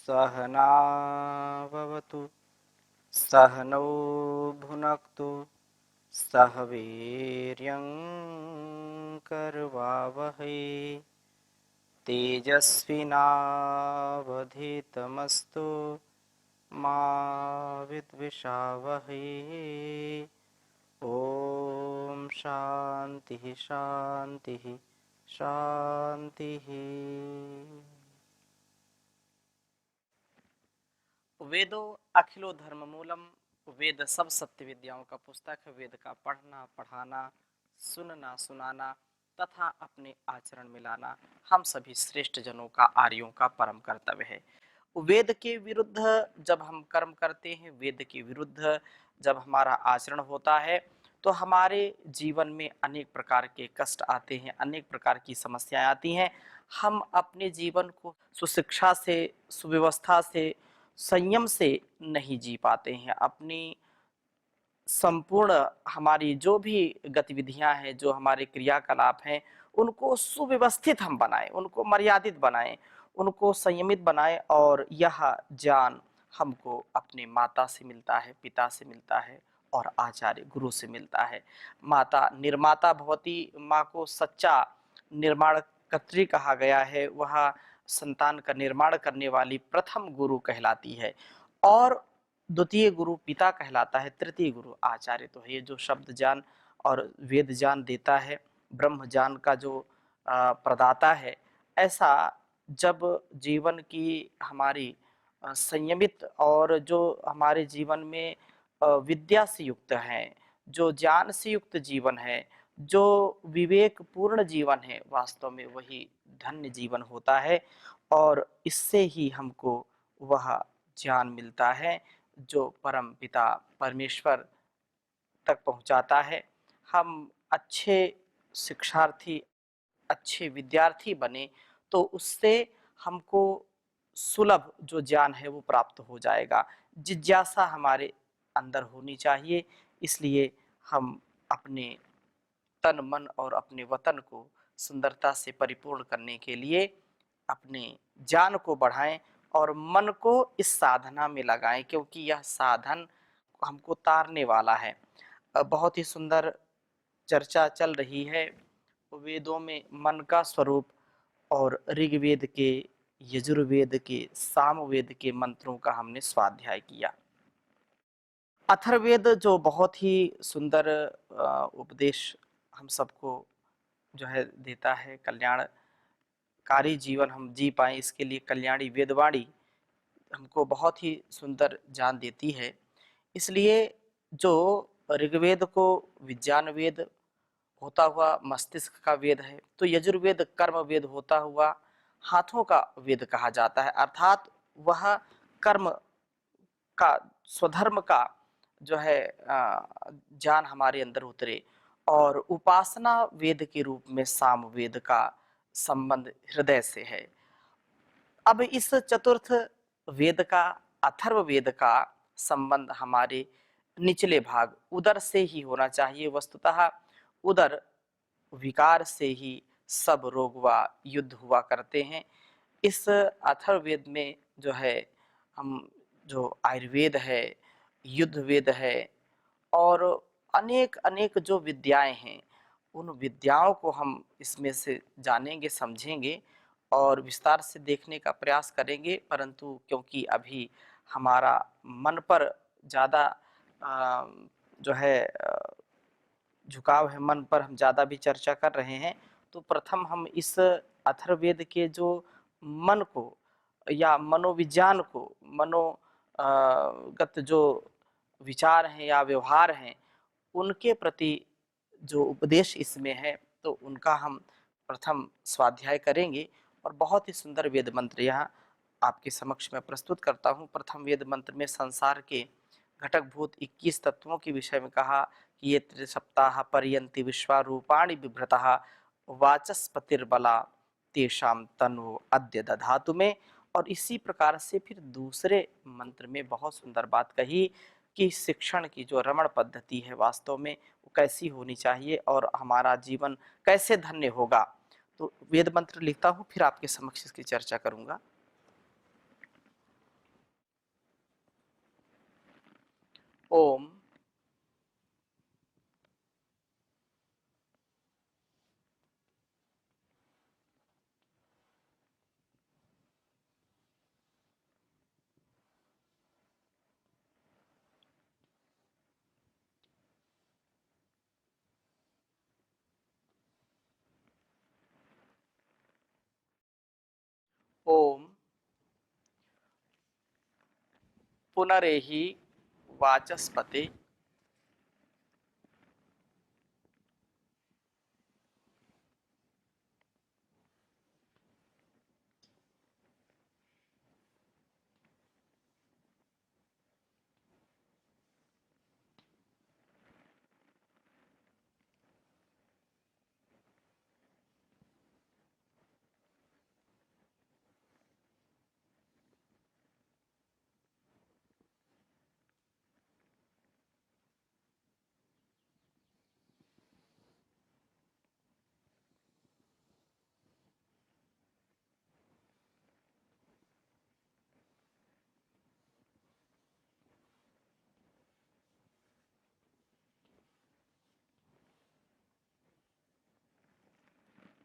सहनाववतु सहनौ भुनक्तु सह वीर्यं करवावहै तेजस्विनावधीतमस्तु मा विद्विषावहै। ओम शांति शांति शांति। वेदो अखिलो धर्म मूलम। वेद सब सत्य विद्याओं का पुस्तक है। वेद का पढ़ना पढ़ाना, सुनना सुनाना तथा अपने आचरण में लाना हम सभी श्रेष्ठ जनों का, आर्यों का परम कर्तव्य है। वेद के विरुद्ध जब हम कर्म करते हैं, वेद के विरुद्ध जब हमारा आचरण होता है, तो हमारे जीवन में अनेक प्रकार के कष्ट आते हैं, अनेक प्रकार की समस्याएं आती हैं। हम अपने जीवन को सुशिक्षा से, सुव्यवस्था से, संयम से नहीं जी पाते हैं। अपनी संपूर्ण हमारी जो भी गतिविधियां हैं, जो हमारे क्रियाकलाप हैं, उनको सुव्यवस्थित हम बनाएं, उनको मर्यादित बनाएं, उनको संयमित बनाएं। और यह ज्ञान हमको अपने माता से मिलता है, पिता से मिलता है और आचार्य गुरु से मिलता है। माता निर्माता भवती, माँ को सच्चा निर्माण कर्त्री कहा गया है। वह संतान का निर्माण करने वाली प्रथम गुरु कहलाती है। और द्वितीय गुरु पिता कहलाता है, तृतीय गुरु आचार्य तो है। ये जो शब्द ज्ञान और वेद ज्ञान देता है, ब्रह्म ज्ञान का जो प्रदाता है, ऐसा जब जीवन की हमारी संयमित और जो हमारे जीवन में विद्या से युक्त है, जो ज्ञान से युक्त जीवन है, जो विवेक पूर्ण जीवन है, वास्तव में वही धन्य जीवन होता है। और इससे ही हमको वह ज्ञान मिलता है जो परम पिता परमेश्वर तक पहुंचाता है। हम अच्छे शिक्षार्थी, अच्छे विद्यार्थी बने तो उससे हमको सुलभ जो ज्ञान है वो प्राप्त हो जाएगा। जिज्ञासा हमारे अंदर होनी चाहिए। इसलिए हम अपने तन मन और अपने वतन को सुंदरता से परिपूर्ण करने के लिए अपने ज्ञान को बढ़ाएं और मन को इस साधना में लगाएं, क्योंकि यह साधन हमको तारने वाला है। बहुत ही सुंदर चर्चा चल रही है वेदों में मन का स्वरूप, और ऋग्वेद के, यजुर्वेद के, सामवेद के मंत्रों का हमने स्वाध्याय किया। अथर्ववेद जो बहुत ही सुंदर उपदेश हम सबको जो है देता है, कल्याणकारी जीवन हम जी पाए इसके लिए कल्याणी वेदवाणी हमको बहुत ही सुंदर ज्ञान देती है। इसलिए जो ऋग्वेद को विज्ञान वेद होता हुआ मस्तिष्क का वेद है, तो यजुर्वेद कर्म वेद होता हुआ हाथों का वेद कहा जाता है। अर्थात वह कर्म का, स्वधर्म का जो है ज्ञान हमारे अंदर उतरे। और उपासना वेद के रूप में साम वेद का संबंध हृदय से है। अब इस चतुर्थ वेद का, अथर्व वेद का संबंध हमारे निचले भाग उदर से ही होना चाहिए। वस्तुतः उदर विकार से ही सब रोग व युद्ध हुआ करते हैं। इस अथर्ववेद में जो है, हम जो आयुर्वेद है, युद्ध वेद है और अनेक अनेक जो विद्याएं हैं, उन विद्याओं को हम इसमें से जानेंगे, समझेंगे और विस्तार से देखने का प्रयास करेंगे। परंतु क्योंकि अभी हमारा मन पर ज़्यादा जो है झुकाव है, मन पर हम ज़्यादा भी चर्चा कर रहे हैं, तो प्रथम हम इस अथर्ववेद के जो मन को या मनोविज्ञान को, मनोगत जो विचार हैं या व्यवहार हैं, उनके प्रति जो उपदेश इसमें है, तो उनका हम प्रथम स्वाध्याय करेंगे। और बहुत ही सुंदर वेद मंत्र यहाँ आपके समक्ष में प्रस्तुत करता हूँ। प्रथम वेद मंत्र में संसार के घटकभूत 21 तत्वों के विषय में कहा कि ये त्रिसप्ताह पर्यंति विश्वारूपाणि बिभ्रतः वाचस्पतिर्बला तेषाम तनु अद्य दधातु में। और इसी प्रकार से फिर दूसरे मंत्र में बहुत सुंदर बात कही कि शिक्षण की जो रमण पद्धति है, वास्तव में वो कैसी होनी चाहिए और हमारा जीवन कैसे धन्य होगा। तो वेद मंत्र लिखता हूँ, फिर आपके समक्ष इसकी चर्चा करूंगा। ओम ओम पुनरेहि वाचस्पति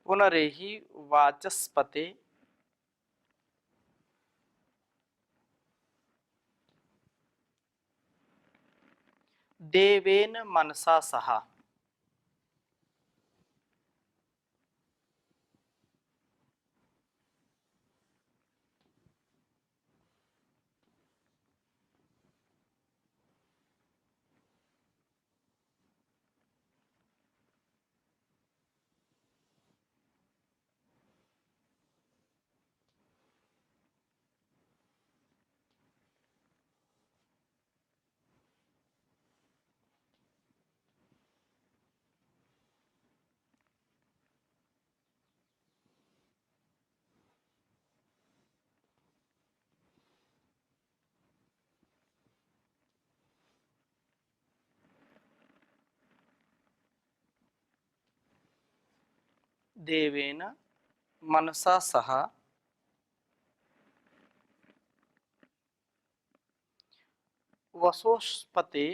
पुनरेहि वाचस्पति देवेन मनसा सह देवेन मनसा सह वसोस्पते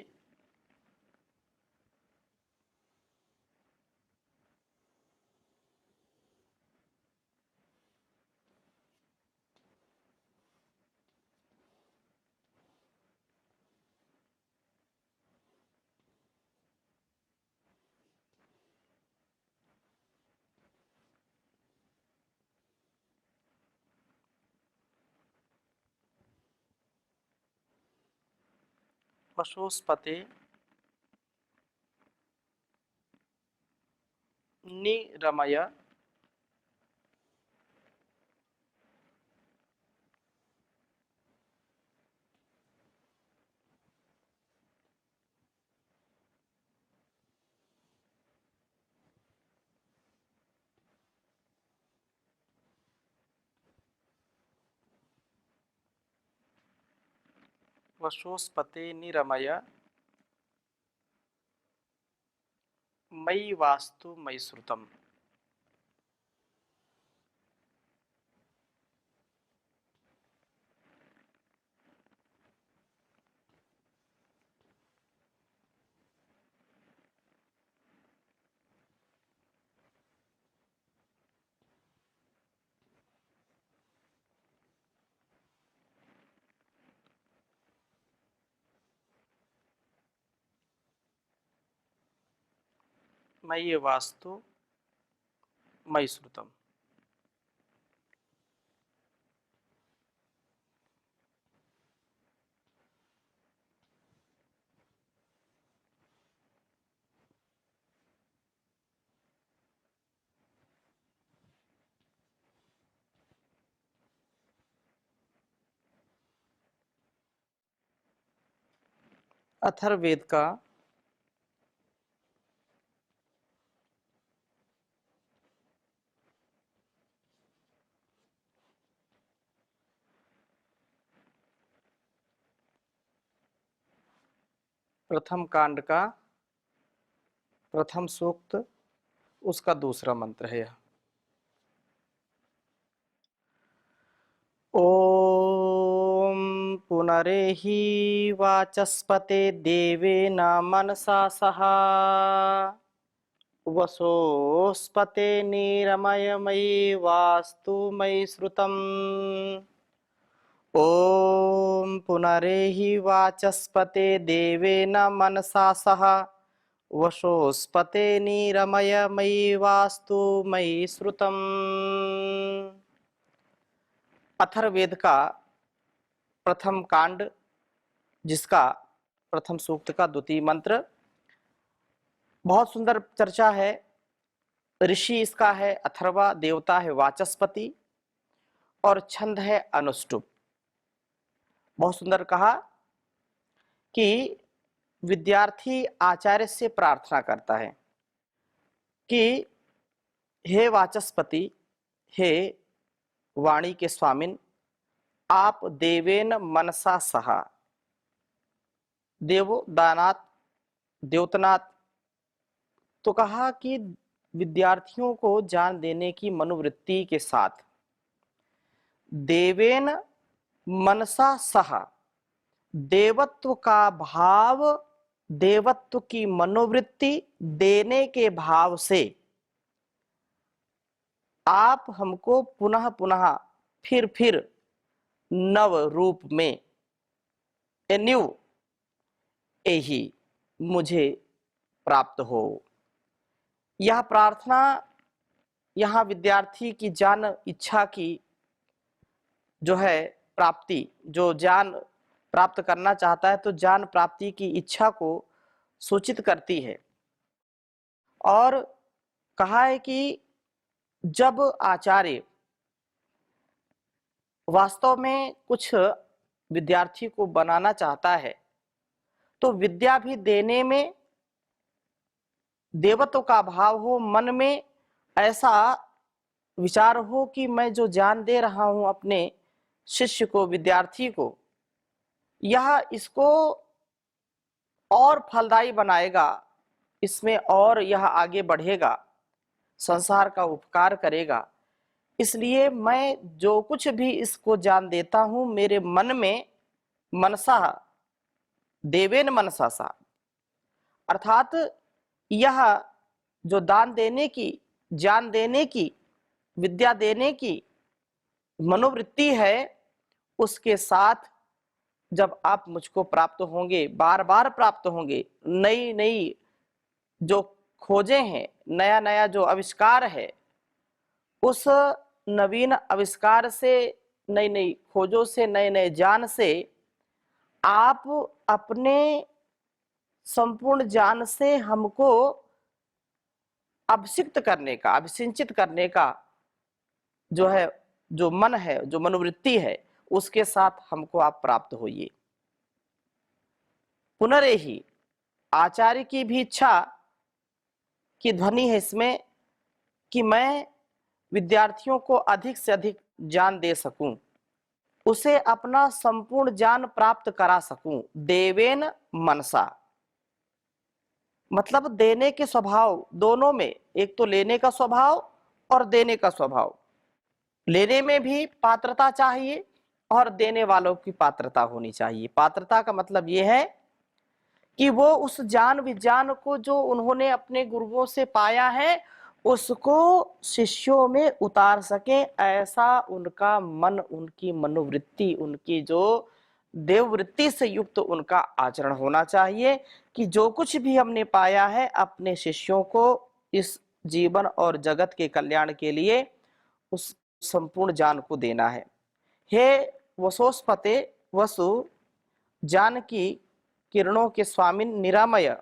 वसोस्पते निरमय वसोस्पते निरमय मयि वास्तु मयि श्रुतम्। मयि वास्तु मयि श्रुतम्। अथर्ववेद का प्रथम कांड का प्रथम सूक्त उसका दूसरा मंत्र है। ओम पुनरेहि वाचस्पते देवेन मनसा सह वसोस्पते निरमयमयि वास्तु मयि श्रुतम्। ॐ पुनरेहि वाचस्पते देवेन मनसा सह वसोस्पते निरमयमयि वास्तु मयि श्रुतम्। अथर्ववेद का प्रथम कांड, जिसका प्रथम सूक्त का द्वितीय मंत्र, बहुत सुंदर चर्चा है। ऋषि इसका है अथर्वा, देवता है वाचस्पति और छंद है अनुष्टुप। बहुत सुंदर कहा कि विद्यार्थी आचार्य से प्रार्थना करता है कि हे वाचस्पति, हे वाणी के स्वामिन, आप देवेन मनसा सहा, देवो दानाथ, देवतनाथ। तो कहा कि विद्यार्थियों को ज्ञान देने की मनोवृत्ति के साथ देवेन मनसा सहा, देवत्व का भाव, देवत्व की मनोवृत्ति देने के भाव से आप हमको पुनः पुनः फिर नव रूप में न्यू यही मुझे प्राप्त हो। यह प्रार्थना यहाँ विद्यार्थी की ज्ञान इच्छा की जो है प्राप्ति, जो ज्ञान प्राप्त करना चाहता है तो ज्ञान प्राप्ति की इच्छा को सूचित करती है। और कहा है कि जब आचार्य वास्तव में कुछ विद्यार्थी को बनाना चाहता है तो विद्या भी देने में देवत्व का भाव हो, मन में ऐसा विचार हो कि मैं जो ज्ञान दे रहा हूं अपने शिष्य को, विद्यार्थी को, यह इसको और फलदायी बनाएगा, इसमें और यह आगे बढ़ेगा, संसार का उपकार करेगा। इसलिए मैं जो कुछ भी इसको ज्ञान देता हूं मेरे मन में मनसा, देवेन मनसा सा, अर्थात यह जो दान देने की, ज्ञान देने की, विद्या देने की मनोवृत्ति है, उसके साथ जब आप मुझको प्राप्त होंगे, बार बार प्राप्त होंगे, नई नई जो खोजें हैं, नया नया जो आविष्कार है, उस नवीन आविष्कार से, नई नई खोजों से, नए नए ज्ञान से आप अपने संपूर्ण ज्ञान से हमको अभिषिक्त करने का, अभिसिंचित करने का जो है, जो मन है, जो मनोवृत्ति है, उसके साथ हमको आप प्राप्त होइए। पुनरेहि, आचार्य की भी इच्छा की ध्वनि है इसमें कि मैं विद्यार्थियों को अधिक से अधिक ज्ञान दे सकूं, उसे अपना संपूर्ण ज्ञान प्राप्त करा सकूं। देवेन मनसा, मतलब देने के स्वभाव दोनों में, एक तो लेने का स्वभाव और देने का स्वभाव। लेने में भी पात्रता चाहिए और देने वालों की पात्रता होनी चाहिए। पात्रता का मतलब यह है कि वो उस ज्ञान विज्ञान को जो उन्होंने अपने गुरुओं से पाया है उसको शिष्यों में उतार सके, ऐसा उनका मन, उनकी मनोवृत्ति, उनकी जो देववृत्ति से युक्त उनका आचरण होना चाहिए कि जो कुछ भी हमने पाया है अपने शिष्यों को इस जीवन और जगत के कल्याण के लिए उस संपूर्ण ज्ञान को देना है। हे वसोस्पते, वसु ज्ञान की किरणों के स्वामी निरामय,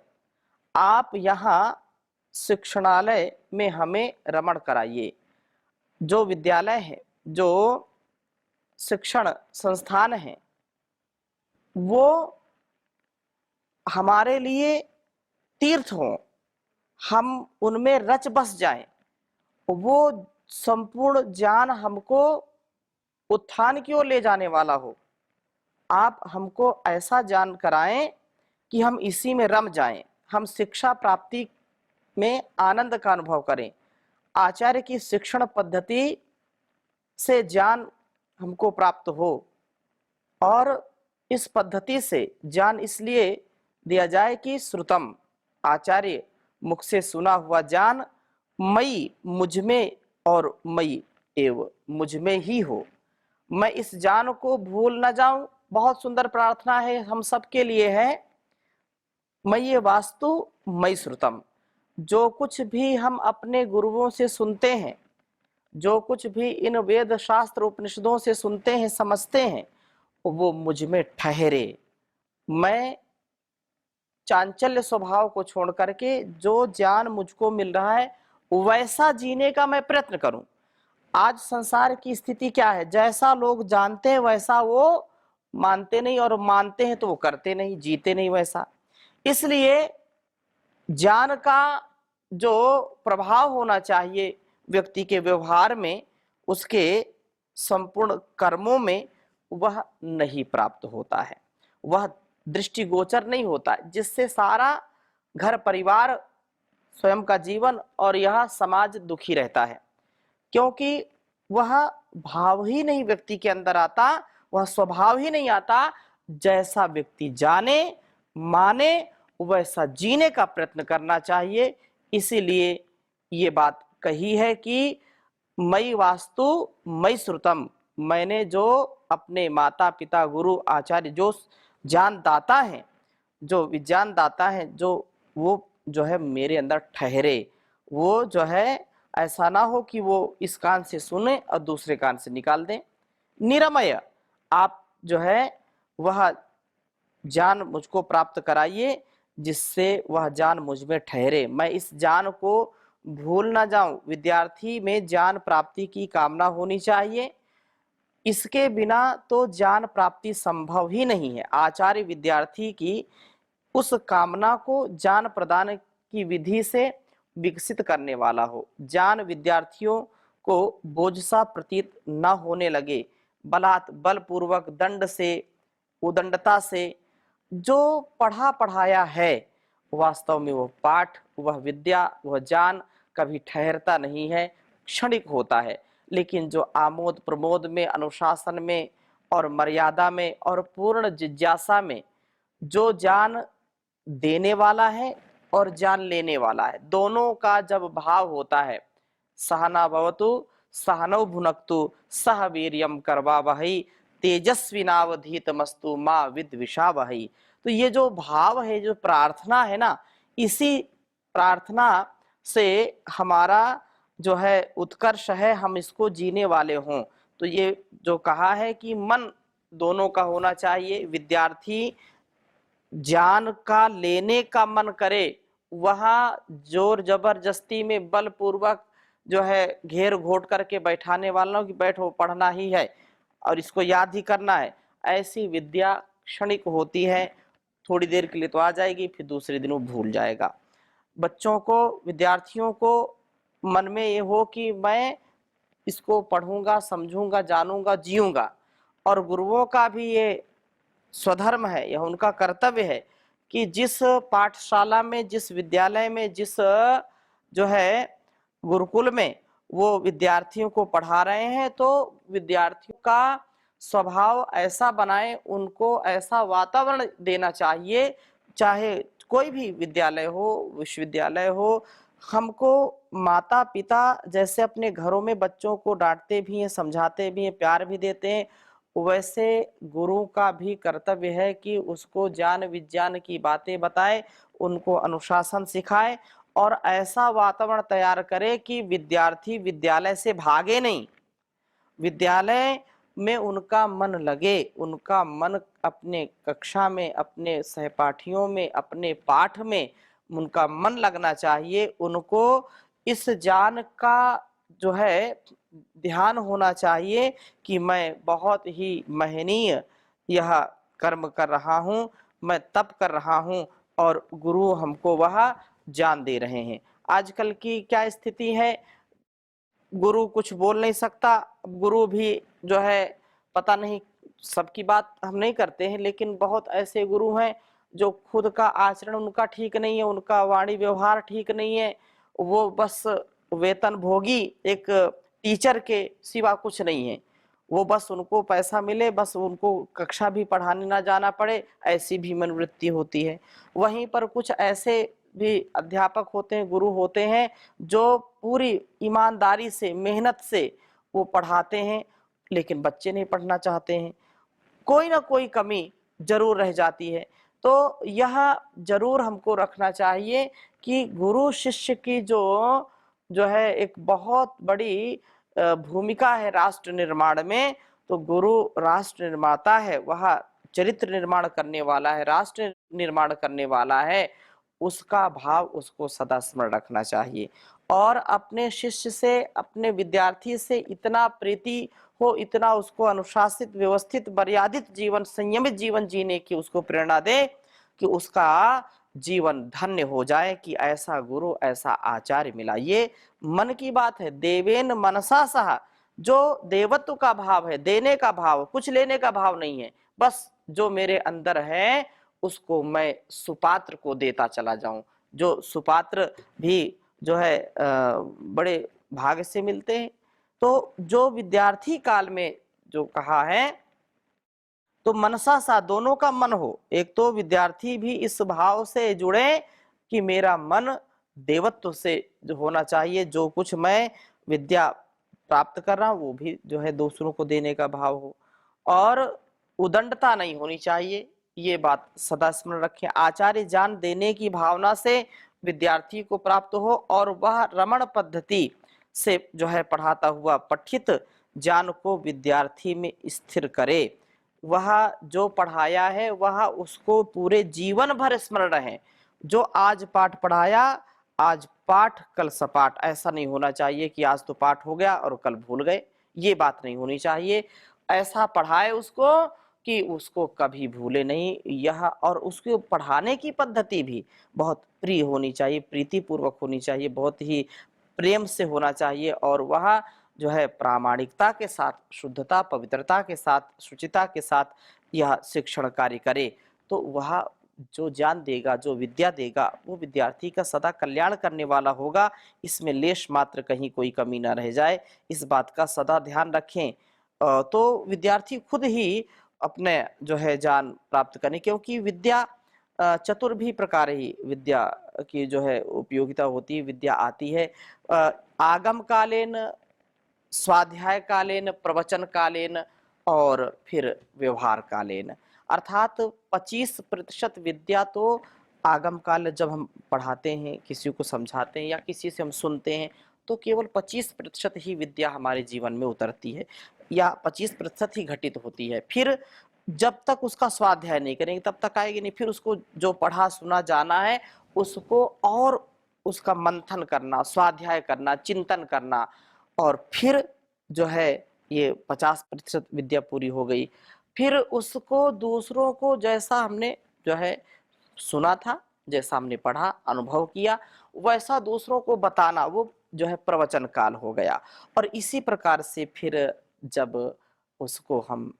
आप यहाँ शिक्षणालय में हमें रमण कराइए। जो विद्यालय है, जो शिक्षण संस्थान है, वो हमारे लिए तीर्थ हो, हम उनमें रच बस जाएं, वो संपूर्ण ज्ञान हमको उत्थान की ओर ले जाने वाला हो। आप हमको ऐसा ज्ञान कराएं कि हम इसी में रम जाएं, हम शिक्षा प्राप्ति में आनंद का अनुभव करें। आचार्य की शिक्षण पद्धति से ज्ञान हमको प्राप्त हो और इस पद्धति से ज्ञान इसलिए दिया जाए कि श्रुतम, आचार्य मुख से सुना हुआ ज्ञान मई, मुझ में और मई एव, मुझ में ही हो। मैं इस ज्ञान को भूल न जाऊं। बहुत सुंदर प्रार्थना है, हम सबके लिए है। मयि वास्तु मयि श्रुतम, जो कुछ भी हम अपने गुरुओं से सुनते हैं, जो कुछ भी इन वेद शास्त्र उपनिषदों से सुनते हैं, समझते हैं, वो मुझ में ठहरे। मैं चांचल्य स्वभाव को छोड़ करके जो ज्ञान मुझको मिल रहा है वैसा जीने का मैं प्रयत्न करूं। आज संसार की स्थिति क्या है, जैसा लोग जानते हैं वैसा वो मानते नहीं, और मानते हैं तो वो करते नहीं, जीते नहीं वैसा। इसलिए ज्ञान का जो प्रभाव होना चाहिए व्यक्ति के व्यवहार में, उसके संपूर्ण कर्मों में, वह नहीं प्राप्त होता है, वह दृष्टिगोचर नहीं होता, जिससे सारा घर परिवार, स्वयं का जीवन और यह समाज दुखी रहता है। क्योंकि वह भाव ही नहीं व्यक्ति के अंदर आता, वह स्वभाव ही नहीं आता। जैसा व्यक्ति जाने माने वैसा जीने का प्रयत्न करना चाहिए। इसीलिए ये बात कही है कि मयि वास्तु मयि श्रुतम, मैंने जो अपने माता पिता गुरु आचार्य जो ज्ञान दाता है, जो विज्ञान दाता है, जो वो जो है मेरे अंदर ठहरे। वो जो है ऐसा ना हो कि वो इस कान से सुने और दूसरे कान से निकाल दें। निरमय, आप जो है वह ज्ञान मुझको प्राप्त कराइए, जिससे वह ज्ञान मुझ में ठहरे, मैं इस ज्ञान को भूल ना जाऊं। विद्यार्थी में ज्ञान प्राप्ति की कामना होनी चाहिए, इसके बिना तो ज्ञान प्राप्ति संभव ही नहीं है। आचार्य विद्यार्थी की उस कामना को ज्ञान प्रदान की विधि से विकसित करने वाला हो। ज्ञान विद्यार्थियों को बोझ सा प्रतीत न होने लगे, बलपूर्वक दंड से, उदंडता से जो पढ़ा पढ़ाया है, वास्तव में वो पाठ, वह विद्या, वह ज्ञान कभी ठहरता नहीं है, क्षणिक होता है। लेकिन जो आमोद प्रमोद में, अनुशासन में और मर्यादा में और पूर्ण जिज्ञासा में जो ज्ञान देने वाला है और ज्ञान लेने वाला है, दोनों का जब भाव होता है, सहना भवतु सहनौ भुनक्तु सह वीर्यम करवावहै तेजस्विनावधीतमस्तु मा विद्विषावहै। तो ये जो भाव है, जो प्रार्थना है ना, इसी प्रार्थना से हमारा जो है उत्कर्ष है, हम इसको जीने वाले हों। तो ये जो कहा है कि मन दोनों का होना चाहिए। विद्यार्थी ज्ञान का लेने का मन करे, वहां जोर जबरदस्ती में बलपूर्वक जो है घेर घोट करके बैठाने वालों की बैठो, पढ़ना ही है और इसको याद ही करना है, ऐसी विद्या क्षणिक होती है। थोड़ी देर के लिए तो आ जाएगी, फिर दूसरे दिन वो भूल जाएगा। बच्चों को, विद्यार्थियों को मन में ये हो कि मैं इसको पढ़ूंगा, समझूंगा, जानूंगा, जीऊंगा। और गुरुओं का भी ये स्वधर्म है, यह उनका कर्तव्य है कि जिस पाठशाला में, जिस विद्यालय में, जिस जो है गुरुकुल में वो विद्यार्थियों को पढ़ा रहे हैं, तो विद्यार्थियों का स्वभाव ऐसा बनाए, उनको ऐसा वातावरण देना चाहिए। चाहे कोई भी विद्यालय हो, विश्वविद्यालय हो, हमको माता पिता जैसे अपने घरों में बच्चों को डांटते भी हैं, समझाते भी हैं, प्यार भी देते हैं, वैसे गुरु का भी कर्तव्य है कि उसको ज्ञान विज्ञान की बातें बताए, उनको अनुशासन सिखाए और ऐसा वातावरण तैयार करे कि विद्यार्थी विद्यालय से भागे नहीं, विद्यालय में उनका मन लगे, उनका मन अपने कक्षा में, अपने सहपाठियों में, अपने पाठ में उनका मन लगना चाहिए। उनको इस ज्ञान का जो है ध्यान होना चाहिए कि मैं बहुत ही महनीय यह कर्म कर रहा हूँ, मैं तप कर रहा हूँ और गुरु हमको वह ज्ञान दे रहे हैं। आजकल की क्या स्थिति है, गुरु कुछ बोल नहीं सकता। गुरु भी जो है पता नहीं, सबकी बात हम नहीं करते हैं, लेकिन बहुत ऐसे गुरु हैं जो खुद का आचरण उनका ठीक नहीं है, उनका वाणी व्यवहार ठीक नहीं है, वो बस वेतन भोगी एक टीचर के सिवा कुछ नहीं है। वो बस उनको पैसा मिले, बस उनको कक्षा भी पढ़ाने ना जाना पड़े, ऐसी भी मनोवृत्ति होती है। वहीं पर कुछ ऐसे भी अध्यापक होते हैं, गुरु होते हैं, जो पूरी ईमानदारी से, मेहनत से वो पढ़ाते हैं, लेकिन बच्चे नहीं पढ़ना चाहते हैं। कोई ना कोई कमी जरूर रह जाती है। तो यह जरूर हमको रखना चाहिए कि गुरु शिष्य की जो है एक बहुत बड़ी भूमिका है राष्ट्र निर्माण में। तो गुरु राष्ट्र निर्माता है, वह चरित्र निर्माण करने वाला है, राष्ट्र निर्माण करने वाला है, उसका भाव उसको सदा स्मरण रखना चाहिए। और अपने शिष्य से, अपने विद्यार्थी से इतना प्रीति हो, इतना उसको अनुशासित, व्यवस्थित, मर्यादित जीवन, संयमित जीवन जीने की उसको प्रेरणा दे कि उसका जीवन धन्य हो जाए कि ऐसा गुरु, ऐसा आचार्य मिला। ये मन की बात है। देवेन मनसा सह, जो देवत्व का भाव है, देने का भाव, कुछ लेने का भाव नहीं है, बस जो मेरे अंदर है उसको मैं सुपात्र को देता चला जाऊं। जो सुपात्र भी जो है बड़े भाग्य से मिलते हैं। तो जो विद्यार्थी काल में जो कहा है, तो मनसा सा, दोनों का मन हो। एक तो विद्यार्थी भी इस भाव से जुड़े कि मेरा मन देवत्व से जो होना चाहिए, जो कुछ मैं विद्या प्राप्त कर रहा हूं वो भी जो है दूसरों को देने का भाव हो। और उदंडता नहीं होनी चाहिए, ये बात सदा स्मरण रखें। आचार्य ज्ञान देने की भावना से विद्यार्थी को प्राप्त हो और वह रमण पद्धति से जो है पढ़ाता हुआ पठित ज्ञान को विद्यार्थी में स्थिर करे। वह जो पढ़ाया है वह उसको पूरे जीवन भर स्मरण रहे। जो आज पाठ पढ़ाया, आज पाठ कल सपाट, ऐसा नहीं होना चाहिए कि आज तो पाठ हो गया और कल भूल गए। ये बात नहीं होनी चाहिए। ऐसा पढ़ाए उसको कि उसको कभी भूले नहीं। यह और उसको पढ़ाने की पद्धति भी बहुत प्रिय होनी चाहिए, प्रीतिपूर्वक होनी चाहिए, बहुत ही प्रेम से होना चाहिए। और वह जो है प्रामाणिकता के साथ, शुद्धता, पवित्रता के साथ, शुचिता के साथ यह शिक्षण कार्य करे। तो वह जो ज्ञान देगा, जो विद्या देगा, वो विद्यार्थी का सदा कल्याण करने वाला होगा। इसमें लेश मात्र कहीं कोई कमी ना रह जाए, इस बात का सदा ध्यान रखें। तो विद्यार्थी खुद ही अपने जो है ज्ञान प्राप्त करें, क्योंकि विद्या चतुर्भी प्रकार ही विद्या की जो है उपयोगिता होती है। विद्या आती है आगम कालीन, स्वाध्याय कालीन, प्रवचन कालीन और फिर व्यवहार कालीन। अर्थात 25% विद्या तो आगम काल जब हम पढ़ाते हैं, किसी को समझाते हैं या किसी से हम सुनते हैं, तो केवल 25% ही विद्या हमारे जीवन में उतरती है या 25% ही घटित होती है। फिर जब तक उसका स्वाध्याय नहीं करेंगे तब तक आएगी नहीं। फिर उसको जो पढ़ा सुना जाना है उसको और उसका मंथन करना, स्वाध्याय करना, चिंतन करना, और फिर जो है ये 50% विद्या पूरी हो गई। फिर उसको दूसरों को जैसा हमने जो है सुना था, जैसा हमने पढ़ा, अनुभव किया, वैसा दूसरों को बताना, वो जो है प्रवचन काल हो गया। और इसी प्रकार से फिर जब उसको हम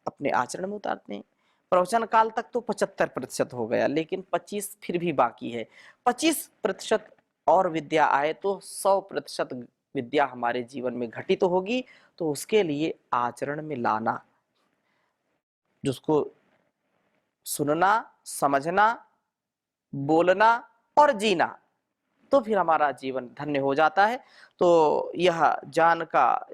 अपने आचरण में उतारते हैं, प्रवचन काल तक तो 75% हो गया, लेकिन 25 फिर भी बाकी है। 25% और विद्या आए तो 100% विद्या हमारे जीवन में घटित तो होगी। तो उसके लिए आचरण में लाना, जिसको सुनना, समझना, बोलना और जीना, तो फिर हमारा जीवन धन्य हो जाता है। तो यह ज्ञान का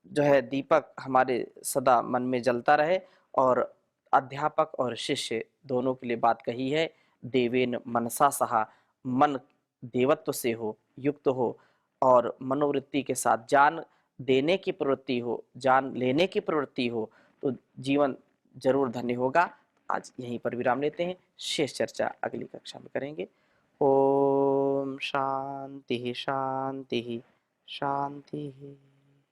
जो है दीपक हमारे सदा मन में जलता रहे। और अध्यापक और शिष्य दोनों के लिए बात कही है, देवेन मनसा सहा, मन देवत्व से हो, युक्त हो और मनोवृत्ति के साथ ज्ञान देने की प्रवृत्ति हो, ज्ञान लेने की प्रवृत्ति हो, तो जीवन जरूर धन्य होगा। आज यहीं पर विराम लेते हैं, शेष चर्चा अगली कक्षा में करेंगे। ओम शांति शांति शांति।